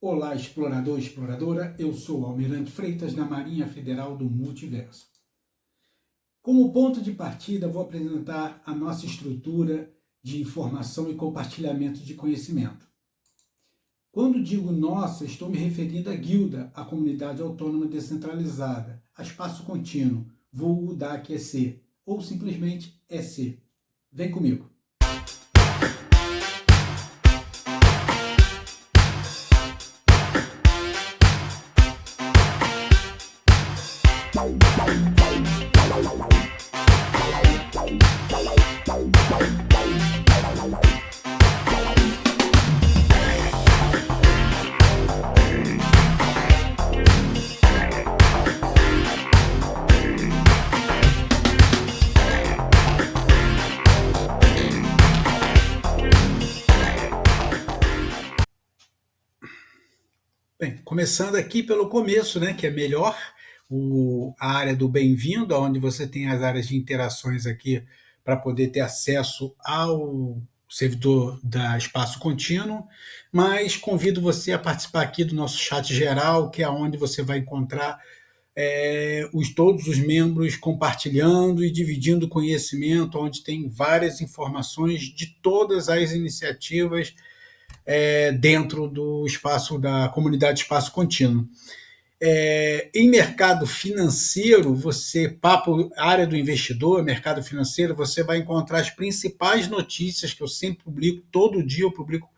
Olá, explorador e exploradora, eu sou Almirante Freitas, da Marinha Federal do Multiverso. Como ponto de partida, vou apresentar a nossa estrutura de informação e compartilhamento de conhecimento. Quando digo nossa, estou me referindo à Guilda, a comunidade autônoma descentralizada, a espaço contínuo, vulgo DAC-EC, ou simplesmente EC. Vem comigo. Bem, começando aqui pelo começo, né, que é melhor, a área do bem-vindo, onde você tem as áreas de interações aqui para poder ter acesso ao servidor da Espaço Contínuo, mas convido você a participar aqui do nosso chat geral, que é onde você vai encontrar todos os membros compartilhando e dividindo conhecimento, onde tem várias informações de todas as iniciativas dentro do espaço da comunidade Espaço Contínuo. Em mercado financeiro, área do investidor, mercado financeiro, você vai encontrar as principais notícias que eu sempre publico, todo dia eu publico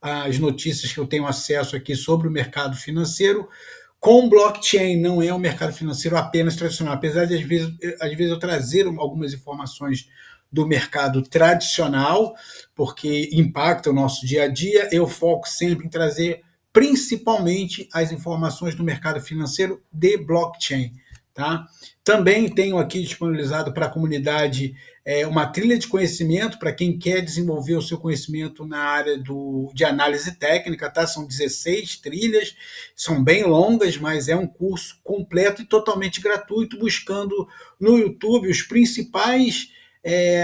as notícias que eu tenho acesso aqui sobre o mercado financeiro, com blockchain. Não é um mercado financeiro apenas tradicional, apesar de às vezes eu trazer algumas informações do mercado tradicional, porque impacta o nosso dia a dia, eu foco sempre em trazer principalmente as informações do mercado financeiro de blockchain. Tá? Também tenho aqui disponibilizado para a comunidade uma trilha de conhecimento para quem quer desenvolver o seu conhecimento na área de análise técnica. Tá? São 16 trilhas, são bem longas, mas é um curso completo e totalmente gratuito, buscando no YouTube os principais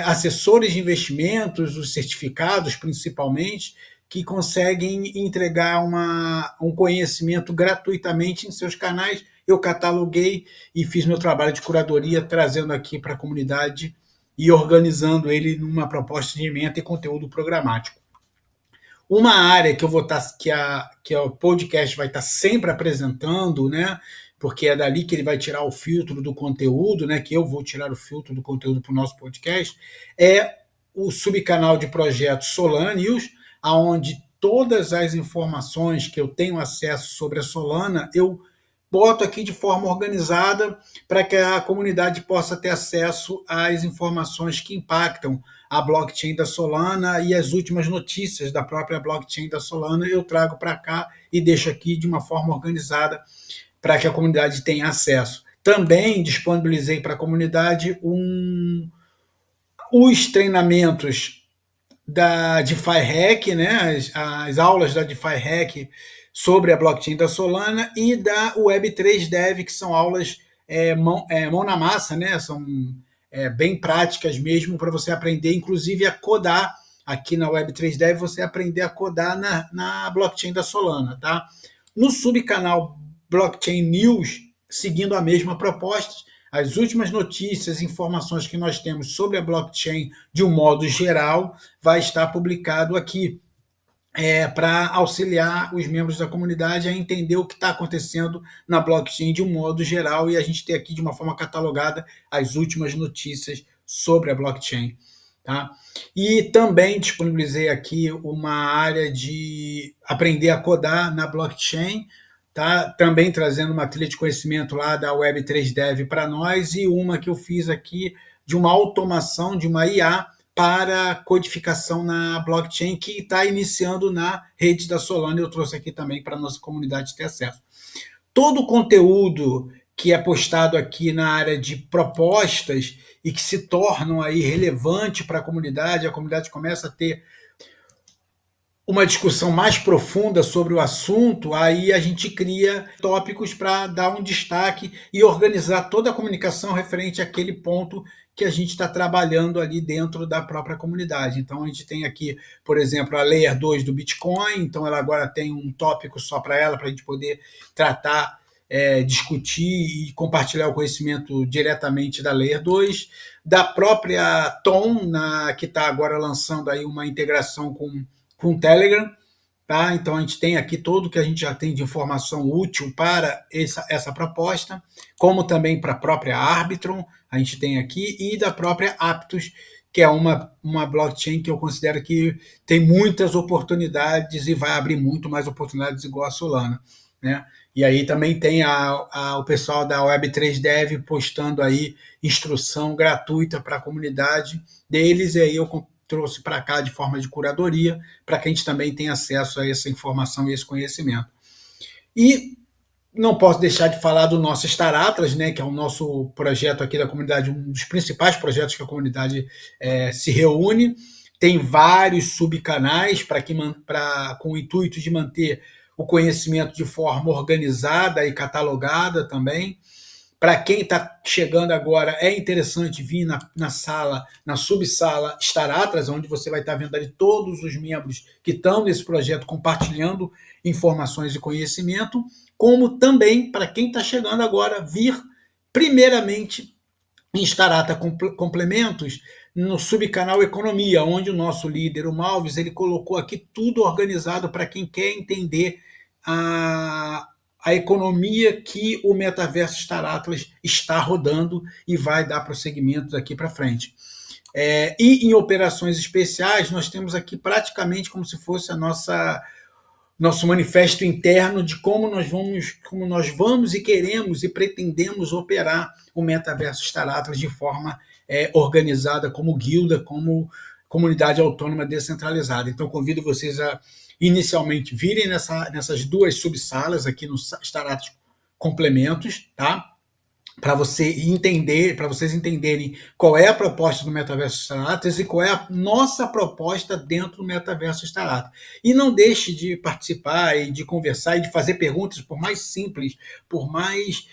assessores de investimentos, os certificados principalmente, que conseguem entregar um conhecimento gratuitamente em seus canais. Eu cataloguei e fiz meu trabalho de curadoria, trazendo aqui para a comunidade e organizando ele numa proposta de ementa e conteúdo programático. Uma área que eu vou estar, que o podcast vai estar sempre apresentando, né? Porque é dali que ele vai tirar o filtro do conteúdo, né? Que eu vou tirar o filtro do conteúdo para o nosso podcast, é o subcanal de projetos Solana News, onde todas as informações que eu tenho acesso sobre a Solana, eu boto aqui de forma organizada para que a comunidade possa ter acesso às informações que impactam a blockchain da Solana e as últimas notícias da própria blockchain da Solana eu trago para cá e deixo aqui de uma forma organizada para que a comunidade tenha acesso. Também disponibilizei para a comunidade os treinamentos da DeFi Hack, né, as aulas da DeFi Hack sobre a blockchain da Solana e da Web3 Dev, que são aulas mão na massa, né, são bem práticas mesmo para você aprender, inclusive a codar. Aqui na Web3 Dev você aprender a codar na blockchain da Solana. Tá? No subcanal Blockchain News, seguindo a mesma proposta, as últimas notícias, informações que nós temos sobre a blockchain de um modo geral, vai estar publicado aqui para auxiliar os membros da comunidade a entender o que está acontecendo na blockchain de um modo geral e a gente ter aqui de uma forma catalogada as últimas notícias sobre a blockchain. Tá? E também disponibilizei aqui uma área de aprender a codar na blockchain, tá? Também trazendo uma trilha de conhecimento lá da Web3 Dev para nós e uma que eu fiz aqui de uma automação de uma IA para codificação na blockchain que está iniciando na rede da Solana. Eu trouxe aqui também para a nossa comunidade ter acesso. Todo o conteúdo que é postado aqui na área de propostas e que se tornam aí relevante para a comunidade começa a ter uma discussão mais profunda sobre o assunto, aí a gente cria tópicos para dar um destaque e organizar toda a comunicação referente àquele ponto que a gente está trabalhando ali dentro da própria comunidade. Então, a gente tem aqui, por exemplo, a Layer 2 do Bitcoin, então ela agora tem um tópico só para ela, para a gente poder tratar, discutir e compartilhar o conhecimento diretamente da Layer 2, da própria Tom, que está agora lançando aí uma integração com o Telegram. Tá? Então, a gente tem aqui tudo que a gente já tem de informação útil para essa proposta, como também para a própria Arbitrum, a gente tem aqui, e da própria Aptos, que é uma blockchain que eu considero que tem muitas oportunidades e vai abrir muito mais oportunidades igual a Solana. Né? E aí também tem o pessoal da Web3 Dev postando aí instrução gratuita para a comunidade deles, e aí eu trouxe para cá de forma de curadoria, para que a gente também tenha acesso a essa informação e esse conhecimento. E não posso deixar de falar do nosso Star Atlas, né, que é o nosso projeto aqui da comunidade, um dos principais projetos que a comunidade se reúne. Tem vários subcanais com o intuito de manter o conhecimento de forma organizada e catalogada também. Para quem está chegando agora, é interessante vir na sala, na subsala Star Atlas, onde você vai estar vendo ali todos os membros que estão nesse projeto compartilhando informações e conhecimento, como também, para quem está chegando agora, vir primeiramente em Star Atlas Complementos, no subcanal Economia, onde o nosso líder, o Malves, ele colocou aqui tudo organizado para quem quer entender a economia que o metaverso Star Atlas está rodando e vai dar prosseguimento daqui para frente. E em operações especiais, nós temos aqui praticamente como se fosse nosso manifesto interno de como nós vamos e queremos e pretendemos operar o metaverso Star Atlas de forma organizada, como guilda, como comunidade autônoma descentralizada. Então, convido vocês a inicialmente virem nessas duas subsalas aqui no Star Atlas Complementos, tá? Para vocês entenderem qual é a proposta do Metaverso Star Atlas e qual é a nossa proposta dentro do Metaverso Star Atlas. E não deixe de participar e de conversar e de fazer perguntas, por mais simples, por mais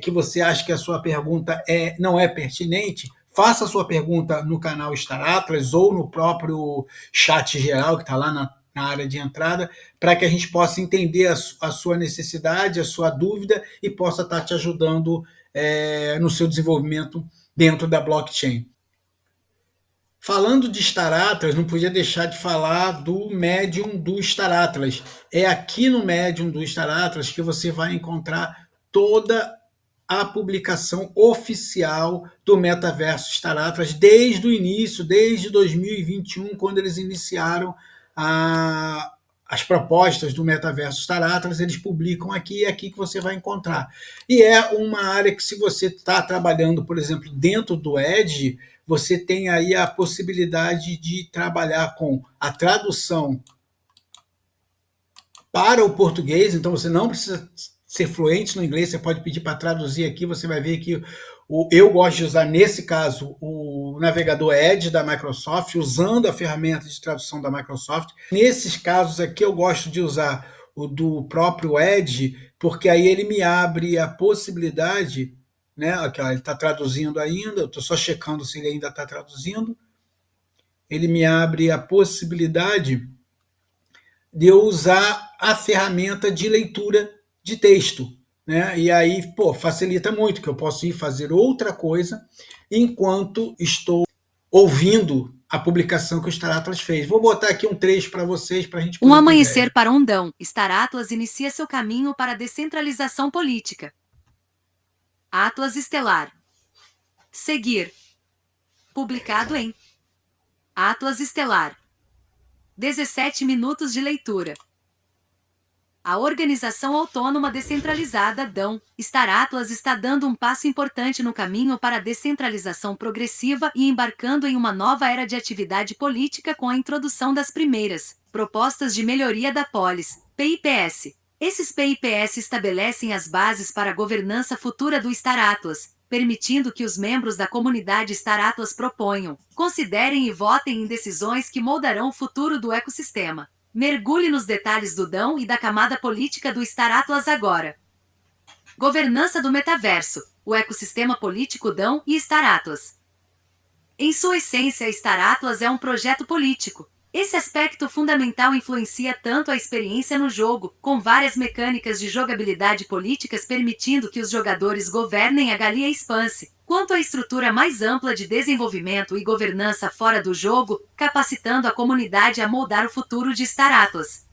que você ache que a sua pergunta não é pertinente, faça a sua pergunta no canal Star Atlas ou no próprio chat geral que está lá na área de entrada, para que a gente possa entender a sua necessidade, a sua dúvida e possa estar te ajudando no seu desenvolvimento dentro da blockchain. Falando de Star Atlas, não podia deixar de falar do Medium do Star Atlas. É aqui no Medium do Star Atlas que você vai encontrar toda a publicação oficial do Metaverso Star Atlas desde o início, desde 2021, quando eles iniciaram as propostas do Metaverso Star Atlas, eles publicam aqui, é aqui que você vai encontrar. E é uma área que, se você está trabalhando, por exemplo, dentro do Edge, você tem aí a possibilidade de trabalhar com a tradução para o português, então você não precisa ser fluente no inglês, você pode pedir para traduzir aqui, você vai ver que eu gosto de usar, nesse caso, o navegador Edge da Microsoft, usando a ferramenta de tradução da Microsoft. Nesses casos aqui, eu gosto de usar o do próprio Edge, porque aí ele me abre a possibilidade, né? Aqui, ó, ele está traduzindo ainda, eu estou só checando se ele ainda está traduzindo. Ele me abre a possibilidade de eu usar a ferramenta de leitura de texto. Né? E aí, facilita muito, que eu posso ir fazer outra coisa enquanto estou ouvindo a publicação que o Star Atlas fez. Vou botar aqui um trecho para vocês, para a gente poder Um amanhecer para um Dão. Star Atlas inicia seu caminho para a descentralização política. Atlas Estelar. Seguir. Publicado em Atlas Estelar. 17 minutos de leitura. A organização autônoma descentralizada DAO, Star Atlas, está dando um passo importante no caminho para a descentralização progressiva e embarcando em uma nova era de atividade política com a introdução das primeiras propostas de melhoria da polis, PIPS. Esses PIPS estabelecem as bases para a governança futura do Star Atlas, permitindo que os membros da comunidade Star Atlas proponham, considerem e votem em decisões que moldarão o futuro do ecossistema. Mergulhe nos detalhes do DAO e da camada política do Star Atlas agora. Governança do metaverso, o ecossistema político DAO e Star Atlas. Em sua essência, Star Atlas é um projeto político. Esse aspecto fundamental influencia tanto a experiência no jogo, com várias mecânicas de jogabilidade políticas permitindo que os jogadores governem a Galia Expanse, quanto a estrutura mais ampla de desenvolvimento e governança fora do jogo, capacitando a comunidade a moldar o futuro de Star Atlas.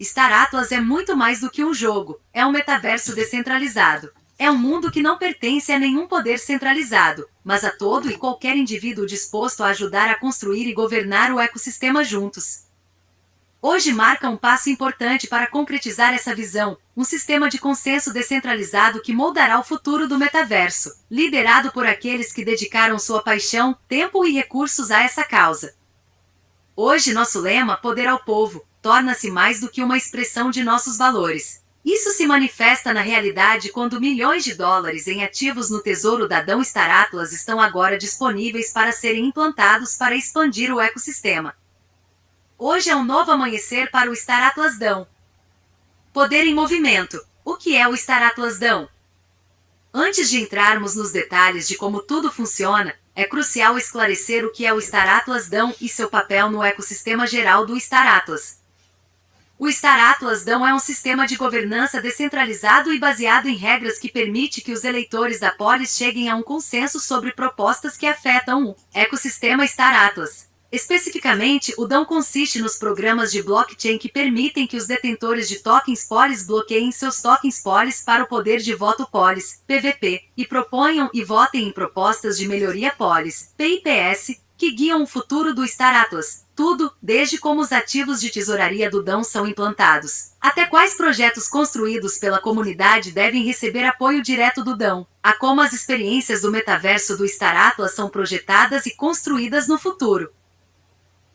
Star Atlas é muito mais do que um jogo, é um metaverso descentralizado. É um mundo que não pertence a nenhum poder centralizado, mas a todo e qualquer indivíduo disposto a ajudar a construir e governar o ecossistema juntos. Hoje marca um passo importante para concretizar essa visão, um sistema de consenso descentralizado que moldará o futuro do metaverso, liderado por aqueles que dedicaram sua paixão, tempo e recursos a essa causa. Hoje nosso lema, Poder ao Povo, torna-se mais do que uma expressão de nossos valores. Isso se manifesta na realidade quando milhões de dólares em ativos no tesouro da Dão Star Atlas estão agora disponíveis para serem implantados para expandir o ecossistema. Hoje é um novo amanhecer para o Star Atlas Dão. Poder em movimento. O que é o Star Atlas Dão? Antes de entrarmos nos detalhes de como tudo funciona, é crucial esclarecer o que é o Star Atlas Dão e seu papel no ecossistema geral do Star Atlas. O Star Atlas Dão é um sistema de governança descentralizado e baseado em regras que permite que os eleitores da polis cheguem a um consenso sobre propostas que afetam o ecossistema Star Atlas. Especificamente, o Dão consiste nos programas de blockchain que permitem que os detentores de tokens polis bloqueiem seus tokens polis para o poder de voto polis, PVP, e proponham e votem em propostas de melhoria polis, PIPS, que guiam o futuro do Star Atlas. Tudo, desde como os ativos de tesouraria do Dão são implantados, até quais projetos construídos pela comunidade devem receber apoio direto do Dão, a como as experiências do metaverso do Star Atlas são projetadas e construídas no futuro.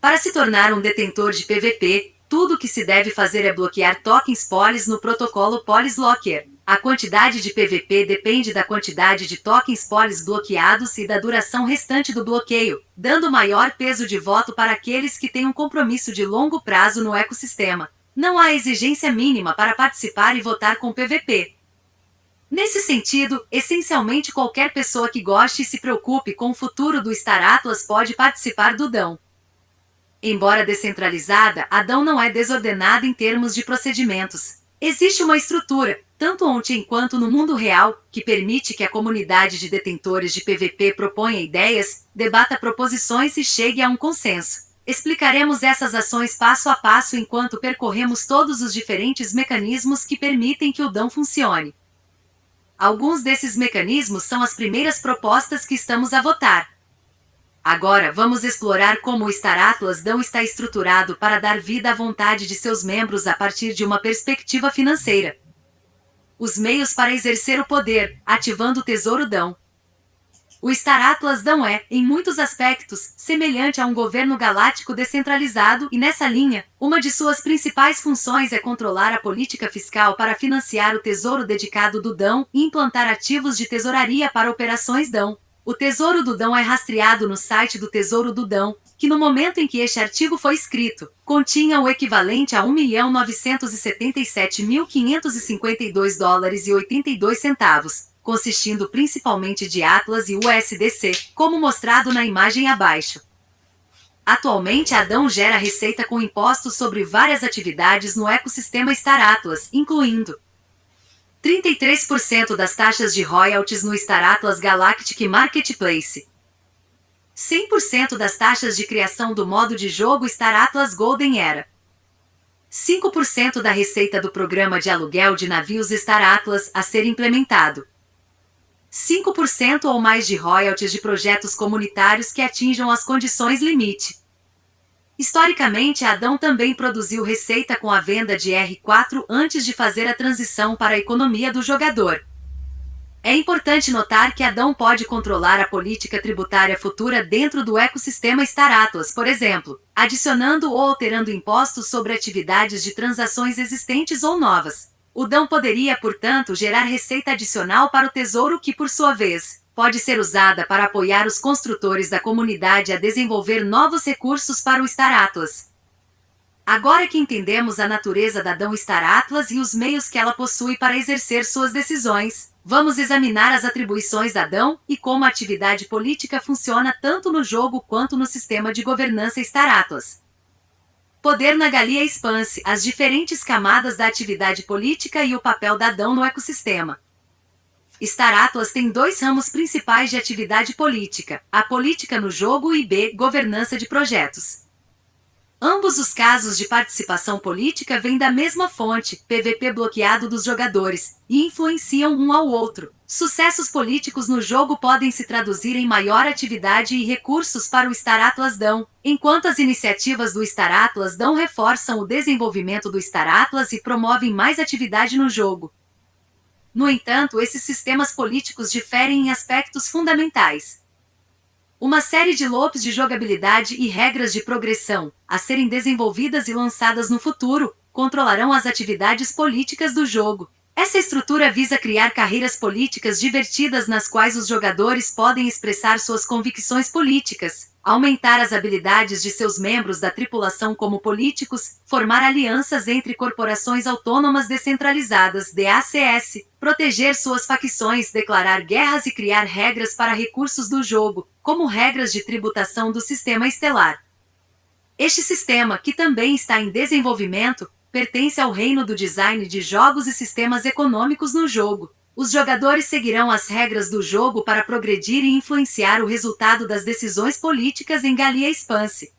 Para se tornar um detentor de PVP, tudo o que se deve fazer é bloquear tokens polis no protocolo Polis Locker. A quantidade de PVP depende da quantidade de tokens polis bloqueados e da duração restante do bloqueio, dando maior peso de voto para aqueles que têm um compromisso de longo prazo no ecossistema. Não há exigência mínima para participar e votar com PVP. Nesse sentido, essencialmente qualquer pessoa que goste e se preocupe com o futuro do Star Atlas pode participar do Dão. Embora descentralizada, a Dão não é desordenada em termos de procedimentos. Existe uma estrutura, tanto on-chain quanto no mundo real, que permite que a comunidade de detentores de PVP proponha ideias, debata proposições e chegue a um consenso. Explicaremos essas ações passo a passo enquanto percorremos todos os diferentes mecanismos que permitem que o Dão funcione. Alguns desses mecanismos são as primeiras propostas que estamos a votar. Agora vamos explorar como o Star Atlas Dão está estruturado para dar vida à vontade de seus membros a partir de uma perspectiva financeira. Os meios para exercer o poder, ativando o Tesouro Dão. O Star Atlas Dão é, em muitos aspectos, semelhante a um governo galáctico descentralizado e, nessa linha, uma de suas principais funções é controlar a política fiscal para financiar o tesouro dedicado do Dão e implantar ativos de tesouraria para operações Dão. O Tesouro do Dão é rastreado no site do Tesouro do Dão, que no momento em que este artigo foi escrito, continha o equivalente a $1.977.552,82, consistindo principalmente de Atlas e USDC, como mostrado na imagem abaixo. Atualmente a Dão gera receita com impostos sobre várias atividades no ecossistema Star Atlas, incluindo 33% das taxas de royalties no Star Atlas Galactic Marketplace, 100% das taxas de criação do modo de jogo Star Atlas Golden Era, 5% da receita do programa de aluguel de navios Star Atlas a ser implementado, 5% ou mais de royalties de projetos comunitários que atinjam as condições limite. Historicamente, a Dão também produziu receita com a venda de R4 antes de fazer a transição para a economia do jogador. É importante notar que a Dão pode controlar a política tributária futura dentro do ecossistema Star Atlas, por exemplo, adicionando ou alterando impostos sobre atividades de transações existentes ou novas. O Dão poderia, portanto, gerar receita adicional para o Tesouro que, por sua vez, pode ser usada para apoiar os construtores da comunidade a desenvolver novos recursos para o Star Atlas. Agora que entendemos a natureza da Dawn Star Atlas e os meios que ela possui para exercer suas decisões, vamos examinar as atribuições da Dawn e como a atividade política funciona tanto no jogo quanto no sistema de governança Star Atlas. Poder na Galia Expanse, as diferentes camadas da atividade política e o papel da Dawn no ecossistema. Star Atlas tem 2 ramos principais de atividade política, a política no jogo e B, governança de projetos. Ambos os casos de participação política vêm da mesma fonte, PVP bloqueado dos jogadores, e influenciam um ao outro. Sucessos políticos no jogo podem se traduzir em maior atividade e recursos para o Star Atlas Dawn, enquanto as iniciativas do Star Atlas Dawn reforçam o desenvolvimento do Star Atlas e promovem mais atividade no jogo. No entanto, esses sistemas políticos diferem em aspectos fundamentais. Uma série de loops de jogabilidade e regras de progressão, a serem desenvolvidas e lançadas no futuro, controlarão as atividades políticas do jogo. Essa estrutura visa criar carreiras políticas divertidas nas quais os jogadores podem expressar suas convicções políticas, aumentar as habilidades de seus membros da tripulação como políticos, formar alianças entre corporações autônomas descentralizadas (DACS), proteger suas facções, declarar guerras e criar regras para recursos do jogo, como regras de tributação do sistema estelar. Este sistema, que também está em desenvolvimento, pertence ao reino do design de jogos e sistemas econômicos no jogo. Os jogadores seguirão as regras do jogo para progredir e influenciar o resultado das decisões políticas em Galia Expanse.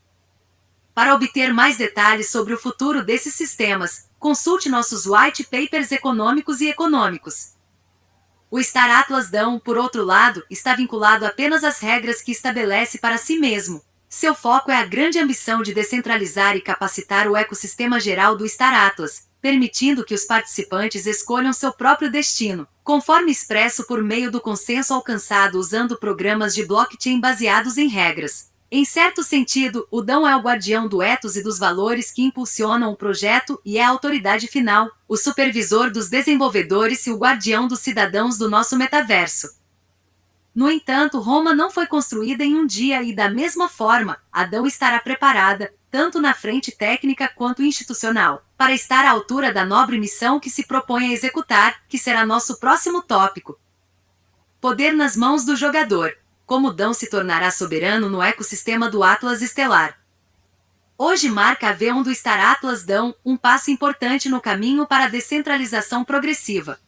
Para obter mais detalhes sobre o futuro desses sistemas, consulte nossos white papers econômicos e econômicos. O Star Atlas Dawn, por outro lado, está vinculado apenas às regras que estabelece para si mesmo. Seu foco é a grande ambição de descentralizar e capacitar o ecossistema geral do Star Atlas, permitindo que os participantes escolham seu próprio destino, conforme expresso por meio do consenso alcançado usando programas de blockchain baseados em regras. Em certo sentido, o Dawn é o guardião do ethos e dos valores que impulsionam o projeto e é a autoridade final, o supervisor dos desenvolvedores e o guardião dos cidadãos do nosso metaverso. No entanto, Roma não foi construída em um dia e, da mesma forma, a Dawn estará preparada, tanto na frente técnica quanto institucional, para estar à altura da nobre missão que se propõe a executar, que será nosso próximo tópico. Poder nas mãos do jogador. Como Dawn se tornará soberano no ecossistema do Atlas Estelar. Hoje marca a V1 do Star Atlas Dawn, um passo importante no caminho para a descentralização progressiva.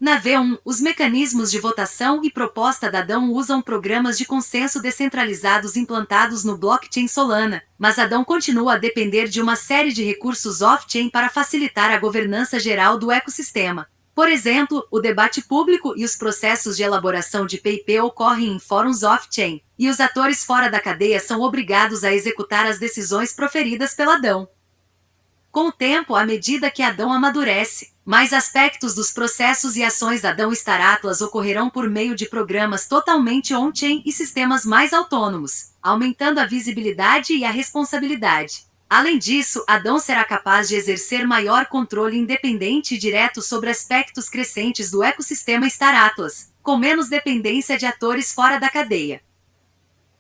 Na V1, os mecanismos de votação e proposta da Dawn usam programas de consenso descentralizados implantados no blockchain Solana, mas a Dawn continua a depender de uma série de recursos off-chain para facilitar a governança geral do ecossistema. Por exemplo, o debate público e os processos de elaboração de PIP ocorrem em fóruns off-chain, e os atores fora da cadeia são obrigados a executar as decisões proferidas pela Dawn. Com o tempo, à medida que a Dawn amadurece, mais aspectos dos processos e ações da Dawn Star Atlas ocorrerão por meio de programas totalmente on-chain e sistemas mais autônomos, aumentando a visibilidade e a responsabilidade. Além disso, a Dawn será capaz de exercer maior controle independente e direto sobre aspectos crescentes do ecossistema Star Atlas, com menos dependência de atores fora da cadeia.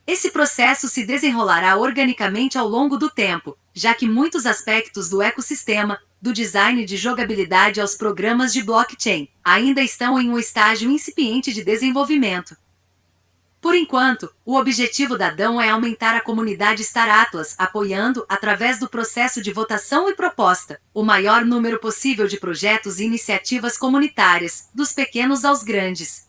Esse processo se desenrolará organicamente ao longo do tempo, já que muitos aspectos do ecossistema, do design de jogabilidade aos programas de blockchain, ainda estão em um estágio incipiente de desenvolvimento. Por enquanto, o objetivo da Dawn é aumentar a comunidade Star Atlas, apoiando, através do processo de votação e proposta, o maior número possível de projetos e iniciativas comunitárias, dos pequenos aos grandes.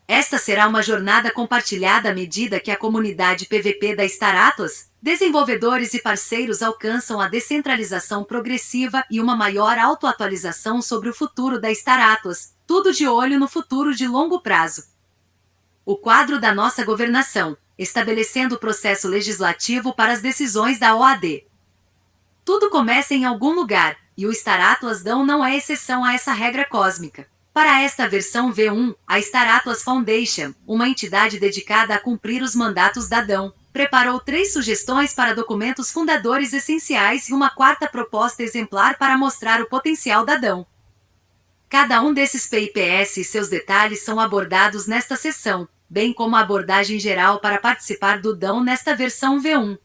Esta será uma jornada compartilhada à medida que a comunidade PVP da Star Atlas, desenvolvedores e parceiros alcançam a descentralização progressiva e uma maior autoatualização sobre o futuro da Star Atlas, tudo de olho no futuro de longo prazo. O quadro da nossa governação, estabelecendo o processo legislativo para as decisões da OAD. Tudo começa em algum lugar, e o Star Atlas Dawn não é exceção a essa regra cósmica. Para esta versão V1, a Star Atlas Foundation, uma entidade dedicada a cumprir os mandatos da Dawn, preparou 3 sugestões para documentos fundadores essenciais e uma 4ª proposta exemplar para mostrar o potencial da Dawn. Cada um desses PIPs e seus detalhes são abordados nesta sessão, bem como a abordagem geral para participar do Dawn nesta versão V1.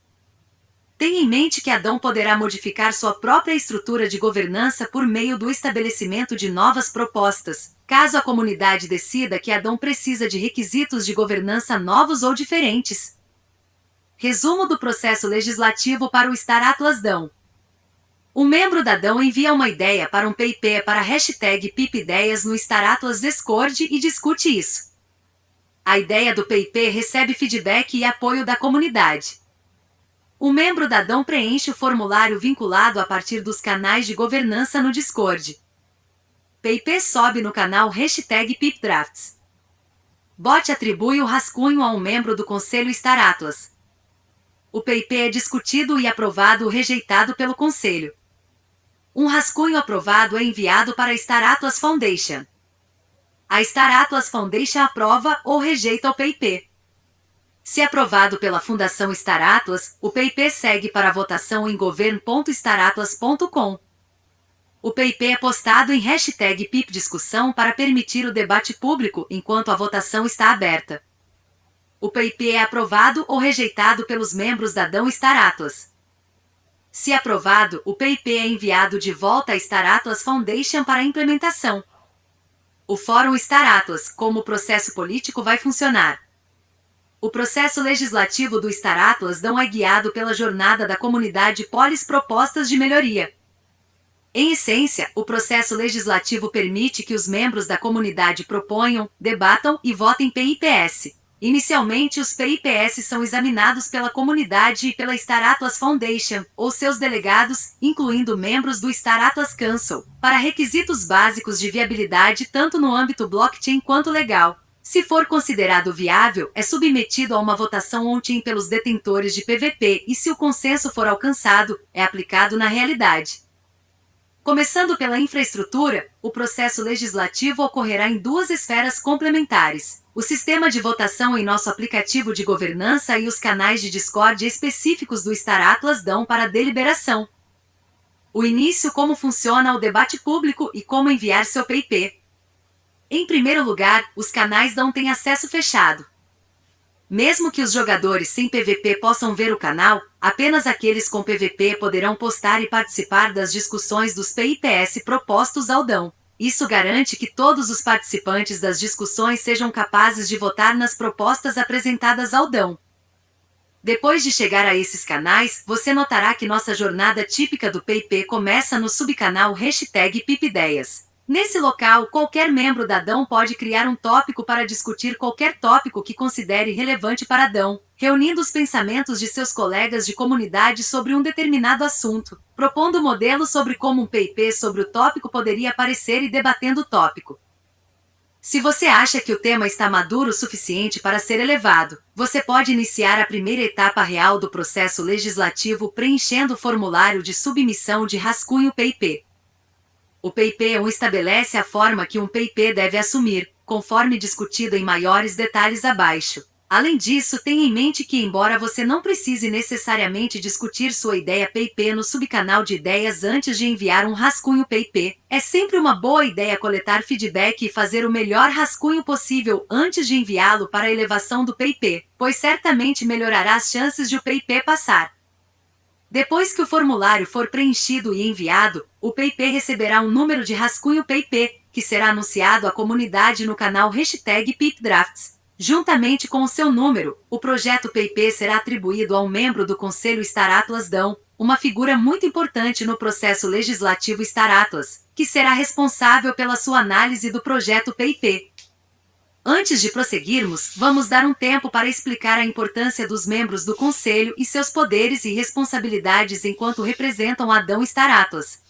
Tenha em mente que Adão poderá modificar sua própria estrutura de governança por meio do estabelecimento de novas propostas, caso a comunidade decida que Adão precisa de requisitos de governança novos ou diferentes. Resumo do processo legislativo para o Star Atlas Dão. Um membro da Dão envia uma ideia para um PIP para a hashtag PIPideias no Star Atlas Discord e discute isso. A ideia do PIP recebe feedback e apoio da comunidade. O membro da Dão preenche o formulário vinculado a partir dos canais de governança no Discord. PIP sobe no canal hashtag PIPDrafts. Bot atribui o rascunho a um membro do Conselho Star Atlas. O PIP é discutido e aprovado ou rejeitado pelo Conselho. Um rascunho aprovado é enviado para a Star Atlas Foundation. A Star Atlas Foundation aprova ou rejeita o PIP. Se aprovado pela Fundação Star Atlas, o PIP segue para a votação em govern.staratlas.com. O PIP é postado em hashtag PIPDiscussão para permitir o debate público enquanto a votação está aberta. O PIP é aprovado ou rejeitado pelos membros da Dão Star Atlas. Se aprovado, o PIP é enviado de volta à Star Atlas Foundation para implementação. O Fórum Star Atlas, como o processo político vai funcionar. O processo legislativo do Star Atlas Dão é guiado pela jornada da comunidade Polis Propostas de Melhoria. Em essência, o processo legislativo permite que os membros da comunidade proponham, debatam e votem PIPs. Inicialmente, os PIPs são examinados pela comunidade e pela Star Atlas Foundation, ou seus delegados, incluindo membros do Star Atlas Council, para requisitos básicos de viabilidade tanto no âmbito blockchain quanto legal. Se for considerado viável, é submetido a uma votação on-chain pelos detentores de PVP e, se o consenso for alcançado, é aplicado na realidade. Começando pela infraestrutura, o processo legislativo ocorrerá em duas esferas complementares: o sistema de votação em nosso aplicativo de governança e os canais de Discord específicos do Star Atlas Dão para deliberação. O início: como funciona o debate público e como enviar seu PIP. Em primeiro lugar, os canais Dão têm acesso fechado. Mesmo que os jogadores sem PVP possam ver o canal, apenas aqueles com PVP poderão postar e participar das discussões dos PIPs propostos ao Dão. Isso garante que todos os participantes das discussões sejam capazes de votar nas propostas apresentadas ao Dão. Depois de chegar a esses canais, você notará que nossa jornada típica do PIP começa no subcanal hashtag PIPideias. Nesse local, qualquer membro da Dão pode criar um tópico para discutir qualquer tópico que considere relevante para a Dão, reunindo os pensamentos de seus colegas de comunidade sobre um determinado assunto, propondo modelos sobre como um PIP sobre o tópico poderia aparecer e debatendo o tópico. Se você acha que o tema está maduro o suficiente para ser elevado, você pode iniciar a primeira etapa real do processo legislativo preenchendo o formulário de submissão de rascunho PIP. O PIP1 estabelece a forma que um PIP deve assumir, conforme discutido em maiores detalhes abaixo. Além disso, tenha em mente que, embora você não precise necessariamente discutir sua ideia PIP no subcanal de ideias antes de enviar um rascunho PIP, é sempre uma boa ideia coletar feedback e fazer o melhor rascunho possível antes de enviá-lo para a elevação do PIP, pois certamente melhorará as chances de o PIP passar. Depois que o formulário for preenchido e enviado, o PIP receberá um número de rascunho PIP, que será anunciado à comunidade no canal hashtag PIPDrafts. Juntamente com o seu número, o projeto PIP será atribuído a um membro do Conselho Star Atlas Dão, uma figura muito importante no processo legislativo Star Atlas, que será responsável pela sua análise do projeto PIP. Antes de prosseguirmos, vamos dar um tempo para explicar a importância dos membros do Conselho e seus poderes e responsabilidades enquanto representam a Dão Star Atlas.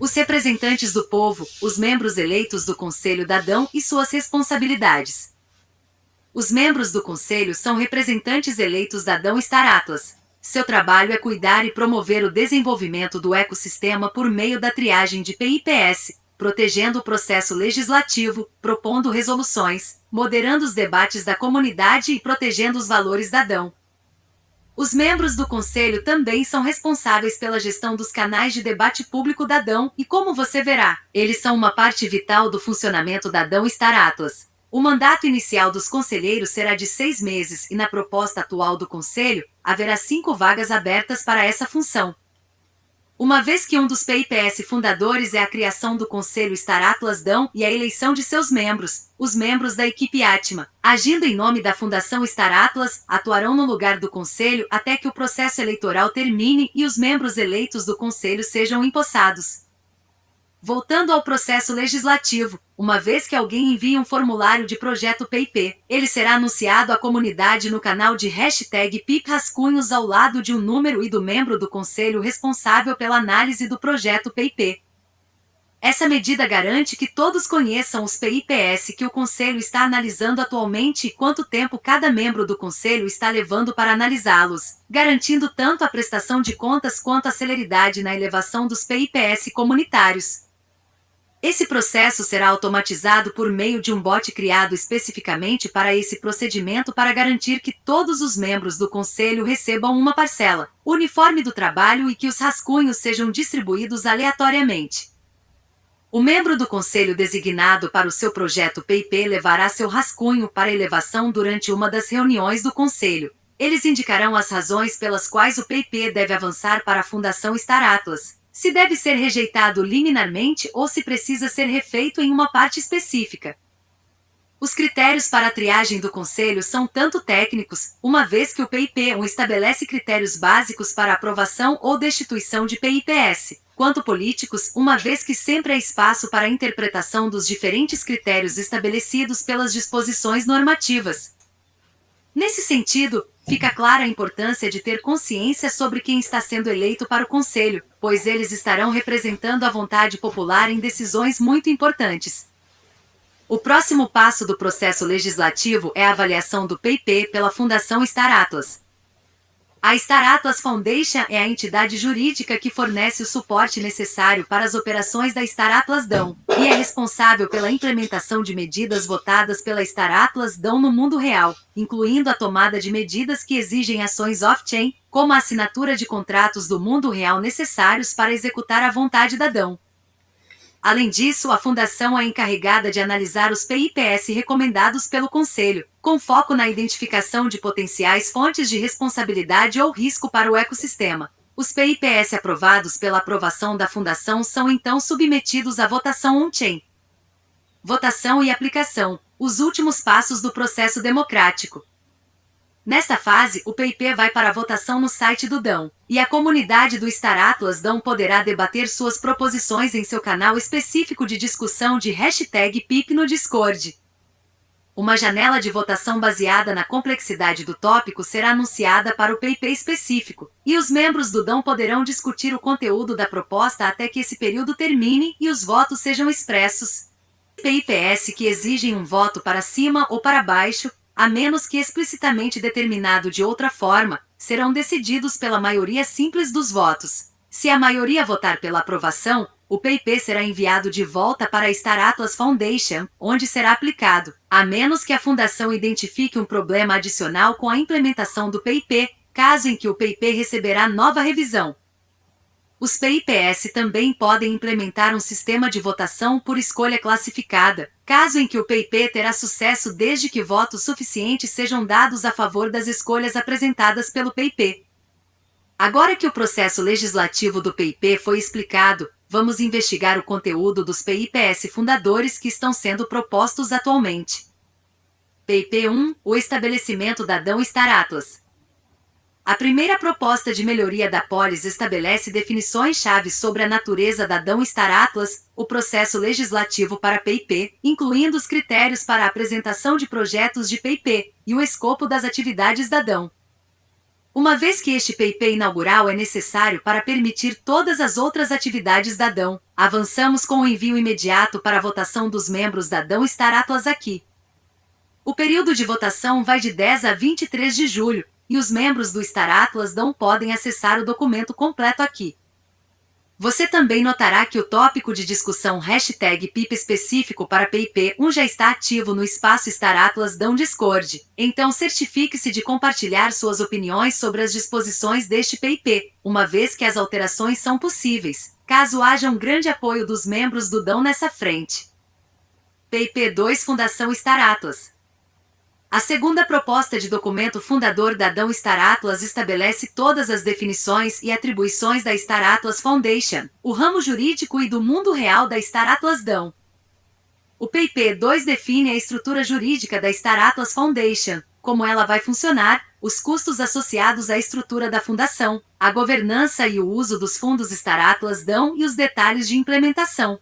Os representantes do povo, os membros eleitos do Conselho da Dão e suas responsabilidades. Os membros do Conselho são representantes eleitos da Dão Star Atlas. Seu trabalho é cuidar e promover o desenvolvimento do ecossistema por meio da triagem de PIPs, protegendo o processo legislativo, propondo resoluções, moderando os debates da comunidade e protegendo os valores da Dão. Os membros do Conselho também são responsáveis pela gestão dos canais de debate público da Dão e, como você verá, eles são uma parte vital do funcionamento da Dão Star Atlas. O mandato inicial dos conselheiros será de 6 meses e na proposta atual do Conselho, haverá 5 vagas abertas para essa função. Uma vez que um dos PIPS fundadores é a criação do Conselho Star Atlas Dão e a eleição de seus membros, os membros da equipe Atma, agindo em nome da Fundação Star Atlas, atuarão no lugar do Conselho até que o processo eleitoral termine e os membros eleitos do Conselho sejam empossados. Voltando ao processo legislativo, uma vez que alguém envie um formulário de projeto PIP, ele será anunciado à comunidade no canal de hashtag #PIPRascunhos ao lado de um número e do membro do conselho responsável pela análise do projeto PIP. Essa medida garante que todos conheçam os PIPS que o conselho está analisando atualmente e quanto tempo cada membro do conselho está levando para analisá-los, garantindo tanto a prestação de contas quanto a celeridade na elevação dos PIPS comunitários. Esse processo será automatizado por meio de um bot criado especificamente para esse procedimento para garantir que todos os membros do conselho recebam uma parcela uniforme do trabalho e que os rascunhos sejam distribuídos aleatoriamente. O membro do conselho designado para o seu projeto PIP levará seu rascunho para elevação durante uma das reuniões do conselho. Eles indicarão as razões pelas quais o PIP deve avançar para a Fundação Star Atlas, se deve ser rejeitado liminarmente ou se precisa ser refeito em uma parte específica. Os critérios para a triagem do Conselho são tanto técnicos, uma vez que o PIP1 estabelece critérios básicos para aprovação ou destituição de PIPS, quanto políticos, uma vez que sempre há espaço para a interpretação dos diferentes critérios estabelecidos pelas disposições normativas. Nesse sentido, fica clara a importância de ter consciência sobre quem está sendo eleito para o Conselho, pois eles estarão representando a vontade popular em decisões muito importantes. O próximo passo do processo legislativo é a avaliação do PIP pela Fundação Star Atlas. A Star Atlas Foundation é a entidade jurídica que fornece o suporte necessário para as operações da Star Atlas Dão, e é responsável pela implementação de medidas votadas pela Star Atlas Dão no mundo real, incluindo a tomada de medidas que exigem ações off-chain, como a assinatura de contratos do mundo real necessários para executar a vontade da Dão. Além disso, a Fundação é encarregada de analisar os PIPS recomendados pelo Conselho, com foco na identificação de potenciais fontes de responsabilidade ou risco para o ecossistema. Os PIPS aprovados pela aprovação da Fundação são então submetidos à votação on-chain. Votação e aplicação, os últimos passos do processo democrático. Nesta fase, o PIP vai para a votação no site do Dão, e a comunidade do Star Atlas Dão poderá debater suas proposições em seu canal específico de discussão de hashtag PIP no Discord. Uma janela de votação baseada na complexidade do tópico será anunciada para o PIP específico, e os membros do Dão poderão discutir o conteúdo da proposta até que esse período termine e os votos sejam expressos. PIPS que exigem um voto para cima ou para baixo, a menos que explicitamente determinado de outra forma, serão decididos pela maioria simples dos votos. Se a maioria votar pela aprovação, o PIP será enviado de volta para a Star Atlas Foundation, onde será aplicado, a menos que a Fundação identifique um problema adicional com a implementação do PIP, caso em que o PIP receberá nova revisão. Os PIPS também podem implementar um sistema de votação por escolha classificada, caso em que o PIP terá sucesso desde que votos suficientes sejam dados a favor das escolhas apresentadas pelo PIP. Agora que o processo legislativo do PIP foi explicado, vamos investigar o conteúdo dos PIPS fundadores que estão sendo propostos atualmente. PIP 1 – O estabelecimento da Dão Star Atlas. A primeira proposta de melhoria da Polis estabelece definições-chave sobre a natureza da Dão Star Atlas, o processo legislativo para PIP, incluindo os critérios para a apresentação de projetos de PIP, e o escopo das atividades da Dão. Uma vez que este PIP inaugural é necessário para permitir todas as outras atividades da Dão, avançamos com o envio imediato para a votação dos membros da Dão Star Atlas aqui. O período de votação vai de 10 a 23 de julho, e os membros do Star Atlas Dão podem acessar o documento completo aqui. Você também notará que o tópico de discussão hashtag PIP específico para PIP1 já está ativo no espaço Star Atlas Dão Discord, então certifique-se de compartilhar suas opiniões sobre as disposições deste PIP, uma vez que as alterações são possíveis, caso haja um grande apoio dos membros do Dão nessa frente. PIP2 Fundação Star Atlas. A segunda proposta de documento fundador da Dão Star Atlas estabelece todas as definições e atribuições da Star Atlas Foundation, o ramo jurídico e do mundo real da Star Atlas Dão. O PIP2 define a estrutura jurídica da Star Atlas Foundation, como ela vai funcionar, os custos associados à estrutura da fundação, a governança e o uso dos fundos Star Atlas Dão e os detalhes de implementação.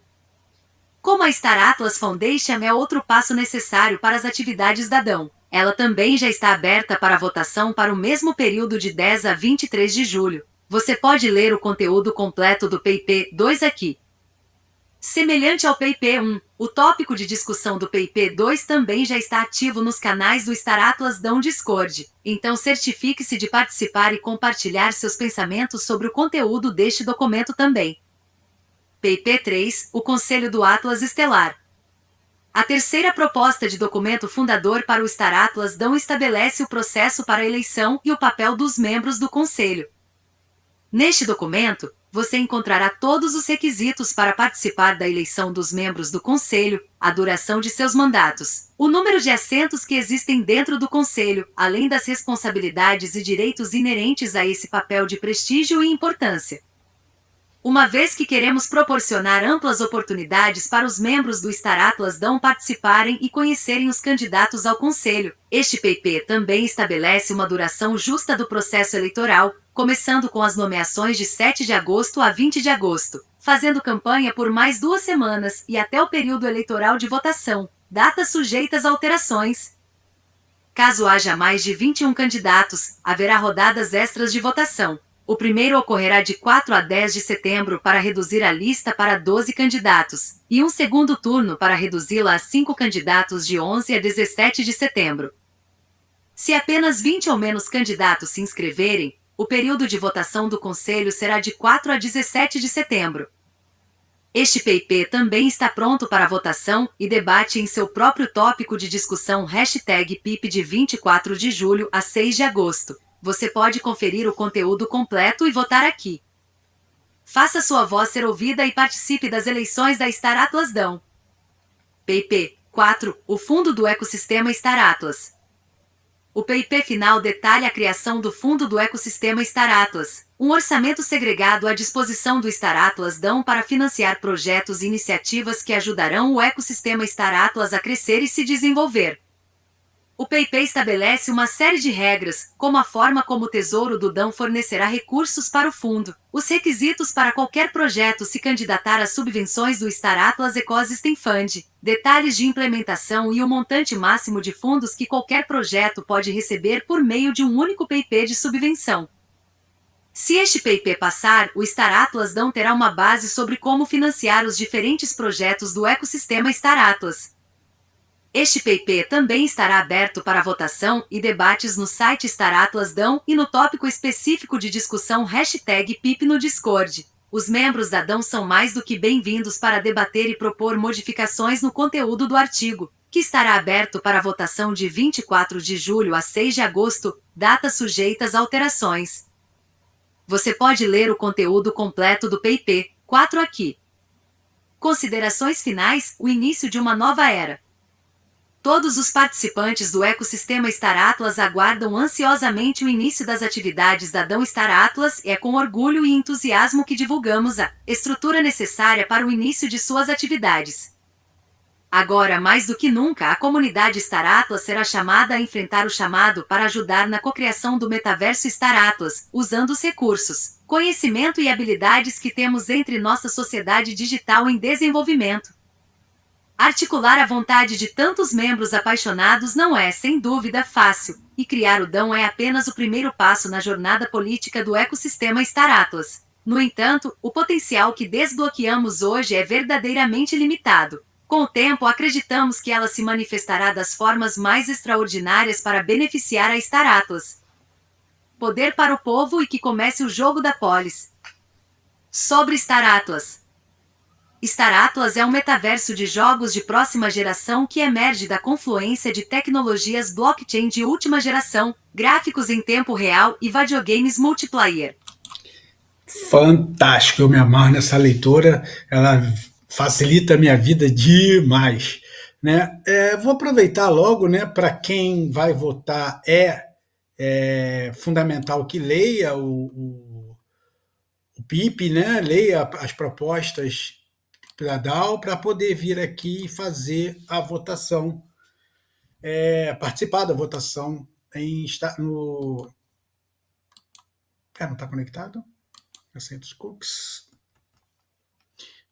Como a Star Atlas Foundation é outro passo necessário para as atividades da Dão, ela também já está aberta para votação para o mesmo período de 10 a 23 de julho. Você pode ler o conteúdo completo do PIP2 aqui. Semelhante ao PIP1, o tópico de discussão do PIP2 também já está ativo nos canais do Star Atlas Dão Discord, então certifique-se de participar e compartilhar seus pensamentos sobre o conteúdo deste documento também. PIP3, o Conselho do Atlas Estelar. A terceira proposta de documento fundador para o Star Atlas Dão estabelece o processo para a eleição e o papel dos membros do Conselho. Neste documento, você encontrará todos os requisitos para participar da eleição dos membros do Conselho, a duração de seus mandatos, o número de assentos que existem dentro do Conselho, além das responsabilidades e direitos inerentes a esse papel de prestígio e importância. Uma vez que queremos proporcionar amplas oportunidades para os membros do Star Atlas Dão participarem e conhecerem os candidatos ao Conselho, este PIP também estabelece uma duração justa do processo eleitoral, começando com as nomeações de 7 de agosto a 20 de agosto, fazendo campanha por mais 2 semanas e até o período eleitoral de votação, datas sujeitas a alterações. Caso haja mais de 21 candidatos, haverá rodadas extras de votação. O primeiro ocorrerá de 4 a 10 de setembro para reduzir a lista para 12 candidatos, e um segundo turno para reduzi-la a 5 candidatos de 11 a 17 de setembro. Se apenas 20 ou menos candidatos se inscreverem, o período de votação do Conselho será de 4 a 17 de setembro. Este PIP também está pronto para votação e debate em seu próprio tópico de discussão #PIP de 24 de julho a 6 de agosto. Você pode conferir o conteúdo completo e votar aqui. Faça sua voz ser ouvida e participe das eleições da Star Atlas Dão. PIP 4. O Fundo do Ecossistema Star Atlas. O PIP final detalha a criação do Fundo do Ecossistema Star Atlas, um orçamento segregado à disposição do Star Atlas Dão para financiar projetos e iniciativas que ajudarão o ecossistema Star Atlas a crescer e se desenvolver. O PIP estabelece uma série de regras, como a forma como o Tesouro do Dão fornecerá recursos para o fundo, os requisitos para qualquer projeto se candidatar a subvenções do Star Atlas Ecosystem Fund, detalhes de implementação e o montante máximo de fundos que qualquer projeto pode receber por meio de um único PIP de subvenção. Se este PIP passar, o Star Atlas Dão terá uma base sobre como financiar os diferentes projetos do ecossistema Star Atlas. Este PIP também estará aberto para votação e debates no site Star Atlas Dão e no tópico específico de discussão #PIP no Discord. Os membros da Dão são mais do que bem-vindos para debater e propor modificações no conteúdo do artigo, que estará aberto para votação de 24 de julho a 6 de agosto, datas sujeitas a alterações. Você pode ler o conteúdo completo do PIP 4 aqui. Considerações finais: o início de uma nova era. Todos os participantes do ecossistema Star Atlas aguardam ansiosamente o início das atividades da Dão Star Atlas e é com orgulho e entusiasmo que divulgamos a estrutura necessária para o início de suas atividades. Agora, mais do que nunca, a comunidade Star Atlas será chamada a enfrentar o chamado para ajudar na cocriação do metaverso Star Atlas, usando os recursos, conhecimento e habilidades que temos entre nossa sociedade digital em desenvolvimento. Articular a vontade de tantos membros apaixonados não é, sem dúvida, fácil, e criar o Dão é apenas o primeiro passo na jornada política do ecossistema Star Atlas. No entanto, o potencial que desbloqueamos hoje é verdadeiramente limitado. Com o tempo, acreditamos que ela se manifestará das formas mais extraordinárias para beneficiar a Star Atlas. Poder para o povo e que comece o jogo da polis. Sobre Star Atlas. Star Atlas é um metaverso de jogos de próxima geração que emerge da confluência de tecnologias blockchain de última geração, gráficos em tempo real e videogames multiplayer. Fantástico, eu me amarro nessa leitura, ela facilita a minha vida demais. né? Vou aproveitar logo, né, para quem vai votar, é fundamental que leia o PIP, né? Leia as propostas da DAO para poder vir aqui e fazer a votação, participar da votação no. Não está conectado? Aceito os cookies.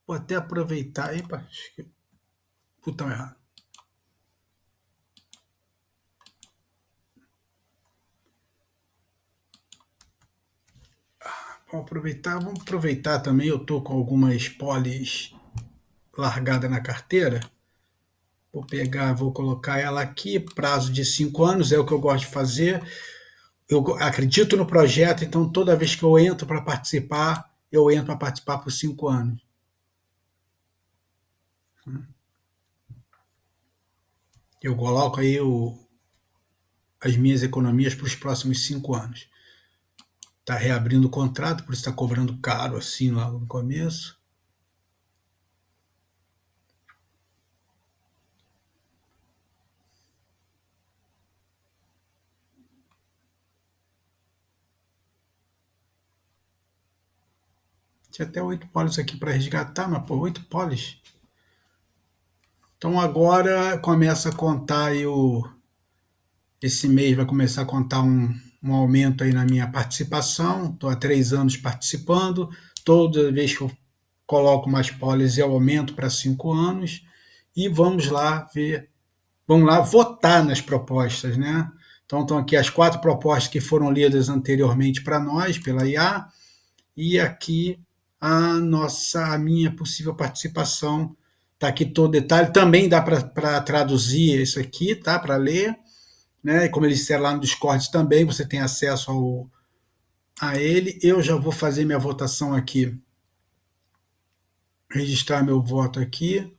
Vou até aproveitar. Epa, botão errado. Vamos aproveitar também. Eu estou com algumas polis largada na carteira. Vou pegar, vou colocar ela aqui, prazo de 5 anos, é o que eu gosto de fazer. Eu acredito no projeto, então toda vez que eu entro para participar, eu entro para participar por 5 anos. Eu coloco aí as minhas economias para os próximos 5 anos. Está reabrindo o contrato, por isso está cobrando caro assim lá no começo. Tinha até 8 polis aqui para resgatar, mas pô, 8 polis. Então agora começa a contar aí esse mês vai começar a contar um aumento aí na minha participação. Estou há 3 anos participando. Toda vez que eu coloco mais polis, eu aumento para 5 anos. E vamos lá ver, vamos lá votar nas propostas, né? Então estão aqui as 4 propostas que foram lidas anteriormente para nós, pela IA, e aqui a minha possível participação. Está aqui todo o detalhe. Também dá para traduzir isso aqui, tá? Para ler. Né? E como eles disseram lá no Discord também, você tem acesso a ele. Eu já vou fazer minha votação aqui. Registrar meu voto aqui.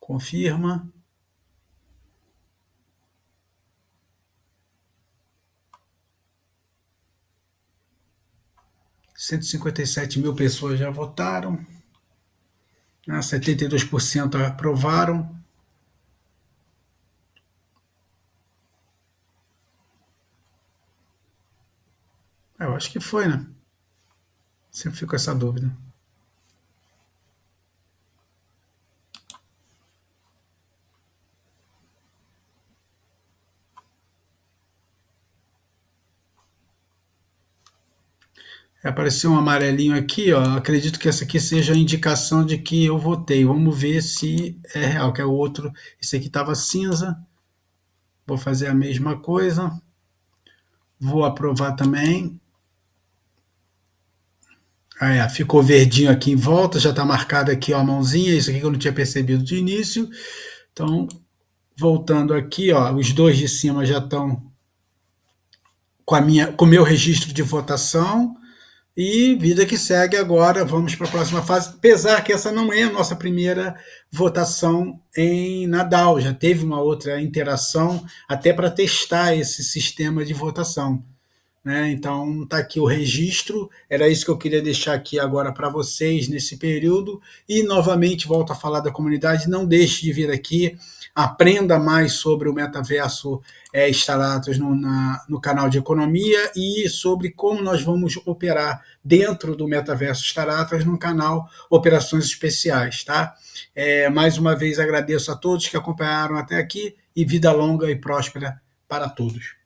Confirma. $157.000 pessoas já votaram. 72% aprovaram. Eu acho que foi, né? Sempre fico com essa dúvida. Apareceu um amarelinho aqui, ó. Acredito que essa aqui seja a indicação de que eu votei. Vamos ver se é real, que é o outro. Esse aqui estava cinza. Vou fazer a mesma coisa. Vou aprovar também. Ficou verdinho aqui em volta, já está marcado aqui ó, a mãozinha, isso aqui que eu não tinha percebido de início. Então, voltando aqui, ó, os dois de cima já estão com o meu registro de votação. E vida que segue agora, vamos para a próxima fase, apesar que essa não é a nossa primeira votação em Nadal, já teve uma outra interação até para testar esse sistema de votação. Né? Então está aqui o registro, era isso que eu queria deixar aqui agora para vocês nesse período, e novamente volto a falar da comunidade, não deixe de vir aqui, aprenda mais sobre o metaverso Staratas no canal de economia e sobre como nós vamos operar dentro do metaverso Staratas no canal Operações Especiais. Tá? Mais uma vez agradeço a todos que acompanharam até aqui e vida longa e próspera para todos.